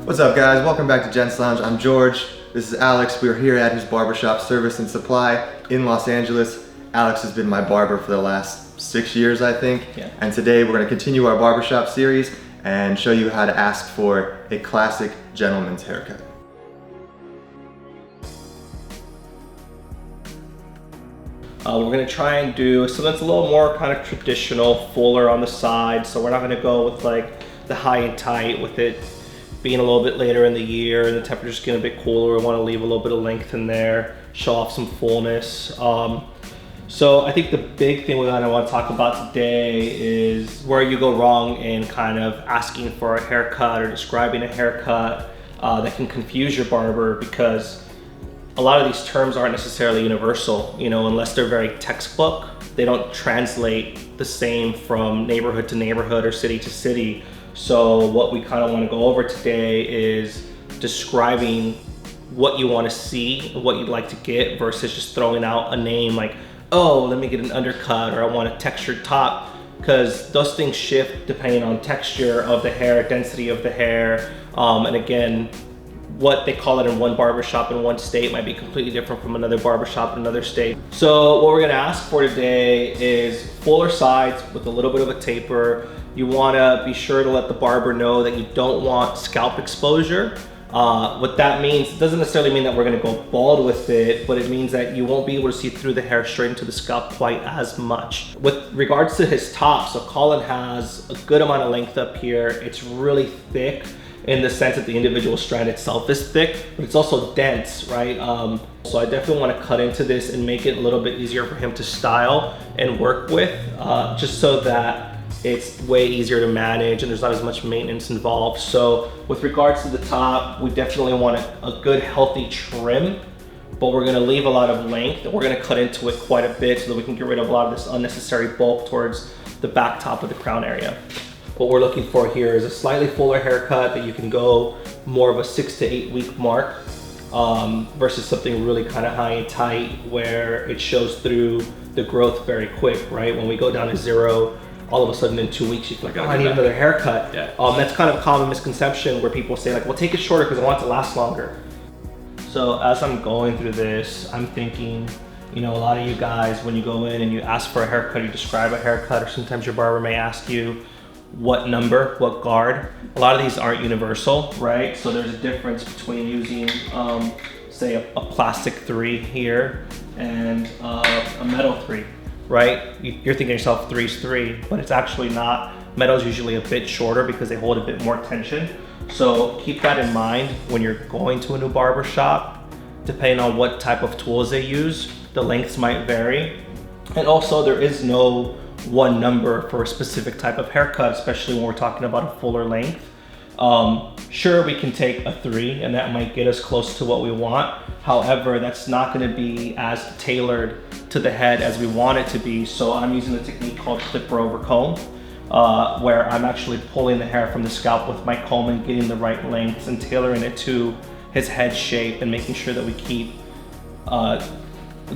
What's up, guys? Welcome back to Gent's Lounge. I'm George. This is Alex. We're here at his barbershop, Service and Supply in Los Angeles. Alex has been my barber for the last 6 years, I think. Yeah. And today we're going to continue our barbershop series and show you how to ask for a classic gentleman's haircut. We're going to try and do something that's a little more kind of traditional, fuller on the side. So we're not going to go with like the high and tight with it being a little bit later in the year and the temperature's getting a bit cooler. We want to leave a little bit of length in there, show off some fullness. So I think the big thing I want to talk about today is where you go wrong in kind of asking for a haircut or describing a haircut that can confuse your barber, because a lot of these terms aren't necessarily universal, you know, unless they're very textbook. They don't translate the same from neighborhood to neighborhood or city to city. So what we kind of want to go over today is describing what you want to see, what you'd like to get, versus just throwing out a name like, oh, let me get an undercut, or I want a textured top, because those things shift depending on texture of the hair, density of the hair, and again, what they call it in one barbershop in one state might be completely different from another barbershop in another state. So what we're gonna ask for today is fuller sides with a little bit of a taper. You wanna be sure to let the barber know that you don't want scalp exposure. What that means, it doesn't necessarily mean that we're gonna go bald with it, but it means that you won't be able to see through the hair straight into the scalp quite as much. With regards to his top, so Colin has a good amount of length up here. It's really thick in the sense that the individual strand itself is thick, but it's also dense, right? So I definitely want to cut into this and make it a little bit easier for him to style and work with, just so that it's way easier to manage and there's not as much maintenance involved. So with regards to the top, we definitely want a good healthy trim, but we're gonna leave a lot of length and we're gonna cut into it quite a bit so that we can get rid of a lot of this unnecessary bulk towards the back top of the crown area. What we're looking for here is a slightly fuller haircut that you can go more of a 6 to 8 week mark, versus something really kind of high and tight where it shows through the growth very quick, right? When we go down to 0, all of a sudden in 2 weeks you feel like, oh, I need another haircut. Yeah. That's kind of a common misconception where people say like, well, take it shorter because I want it to last longer. So as I'm going through this, I'm thinking, you know, a lot of you guys, when you go in and you ask for a haircut, you describe a haircut, or sometimes your barber may ask you what number, what guard. A lot of these aren't universal, right? So there's a difference between using, say a plastic 3 here and a metal 3, right? You're thinking to yourself 3's 3, but it's actually not. Metal's usually a bit shorter because they hold a bit more tension. So keep that in mind when you're going to a new barber shop. Depending on what type of tools they use, the lengths might vary. And also there is no one number for a specific type of haircut, especially when we're talking about a fuller length. Sure, we can take a 3 and that might get us close to what we want. However, that's not going to be as tailored to the head as we want it to be. So I'm using a technique called clipper over comb, where I'm actually pulling the hair from the scalp with my comb and getting the right lengths and tailoring it to his head shape and making sure that we keep a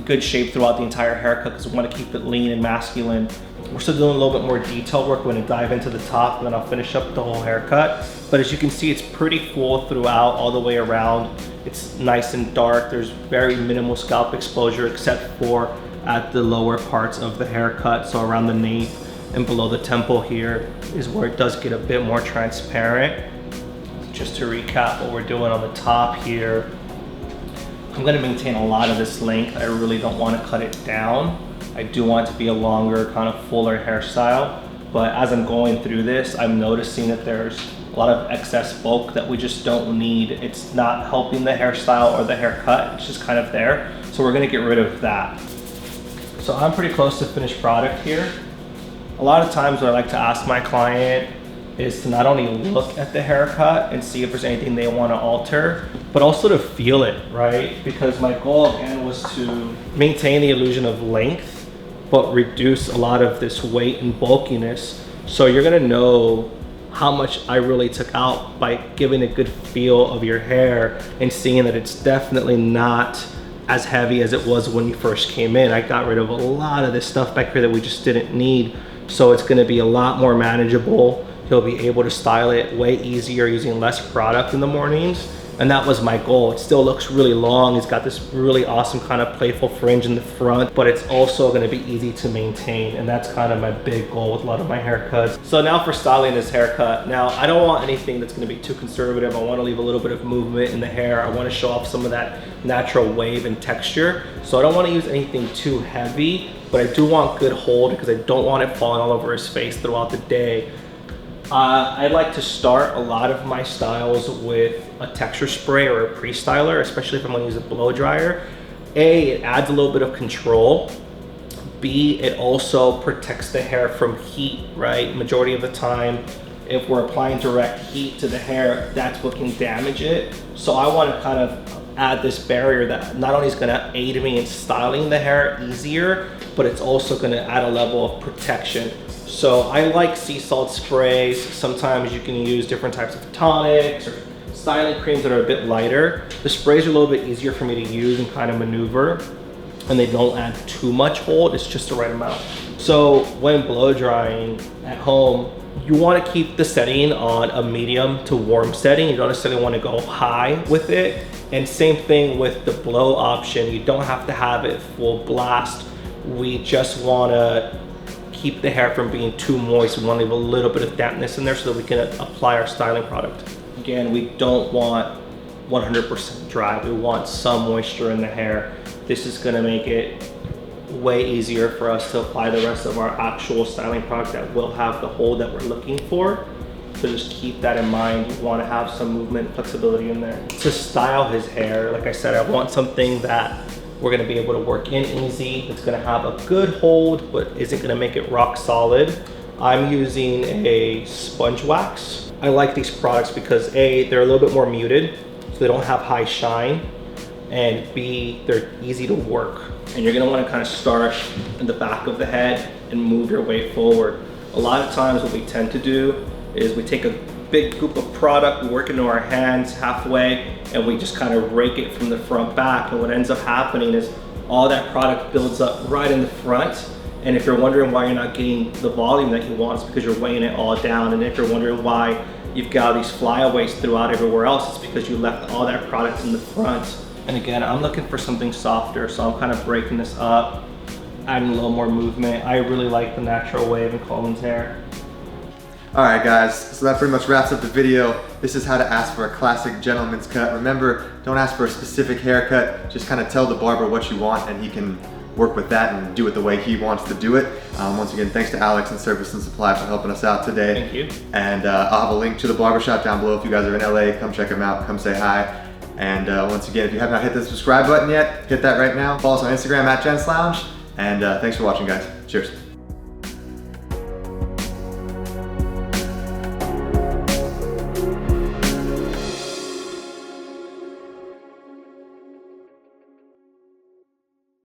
good shape throughout the entire haircut, because we want to keep it lean and masculine. We're still doing a little bit more detail work. We're going to dive into the top and then I'll finish up the whole haircut. But as you can see, it's pretty full throughout, all the way around. It's nice and dark. There's very minimal scalp exposure except for at the lower parts of the haircut. So around the nape and below the temple here is where it does get a bit more transparent. Just to recap what we're doing on the top here, I'm going to maintain a lot of this length. I really don't want to cut it down. I do want it to be a longer, kind of fuller hairstyle. But as I'm going through this, I'm noticing that there's a lot of excess bulk that we just don't need. It's not helping the hairstyle or the haircut. It's just kind of there. So we're going to get rid of that. So I'm pretty close to finished product here. A lot of times what I like to ask my client is to not only look at the haircut and see if there's anything they want to alter, but also to feel it, right? Because my goal again was to maintain the illusion of length, but reduce a lot of this weight and bulkiness. So you're gonna know how much I really took out by giving a good feel of your hair and seeing that it's definitely not as heavy as it was when you first came in. I got rid of a lot of this stuff back here that we just didn't need. So it's gonna be a lot more manageable. he'll be able to style it way easier using less product in the mornings. And that was my goal. It still looks really long. He's got this really awesome kind of playful fringe in the front, but it's also gonna be easy to maintain. And that's kind of my big goal with a lot of my haircuts. So now for styling this haircut. Now, I don't want anything that's gonna be too conservative. I wanna leave a little bit of movement in the hair. I wanna show off some of that natural wave and texture. So I don't wanna use anything too heavy, but I do want good hold because I don't want it falling all over his face throughout the day. I like to start a lot of my styles with a texture spray or a pre-styler, especially if I'm gonna use a blow dryer. A, it adds a little bit of control. B, it also protects the hair from heat, right? Majority of the time, if we're applying direct heat to the hair, that's what can damage it. So I wanna kind of add this barrier that not only is gonna aid me in styling the hair easier, but it's also gonna add a level of protection. So I like sea salt sprays. Sometimes you can use different types of tonics or styling creams that are a bit lighter. The sprays are a little bit easier for me to use and kind of maneuver, and they don't add too much hold, it's just the right amount. So when blow drying at home, you want to keep the setting on a medium to warm setting. You don't necessarily want to go high with it. And same thing with the blow option. You don't have to have it full blast. We just want to keep the hair from being too moist. We want to leave a little bit of dampness in there so that we can apply our styling product. Again, we don't want 100% dry. We want some moisture in the hair. This is going to make it way easier for us to apply the rest of our actual styling product that will have the hold that we're looking for. So just keep that in mind. You want to have some movement and flexibility in there. To style his hair, like I said, I want something that we're going to be able to work in easy. It's going to have a good hold, but isn't going to make it rock solid. I'm using a sponge wax. I like these products because A, they're a little bit more muted, so they don't have high shine, and B, they're easy to work. And you're gonna wanna kind of start in the back of the head and move your way forward. A lot of times what we tend to do is we take a big scoop of product, we work into our hands halfway, and we just kind of rake it from the front back. And what ends up happening is all that product builds up right in the front. And if you're wondering why you're not getting the volume that you want, it's because you're weighing it all down. And if you're wondering why you've got these flyaways throughout everywhere else, it's because you left all that product in the front. And again, I'm looking for something softer, so I'm kind of breaking this up, adding a little more movement. I really like the natural wave in Colin's hair. All right, guys, so that pretty much wraps up the video. This is how to ask for a classic gentleman's cut. Remember, don't ask for a specific haircut. Just kind of tell the barber what you want and he can work with that and do it the way he wants to do it. Once again, thanks to Alex and Service and Supply for helping us out today. Thank you. And I'll have a link to the barbershop down below. If you guys are in LA, come check them out, come say hi. And once again, if you have not hit the subscribe button yet, hit that right now. Follow us on Instagram at Gents Lounge. And thanks for watching, guys. Cheers.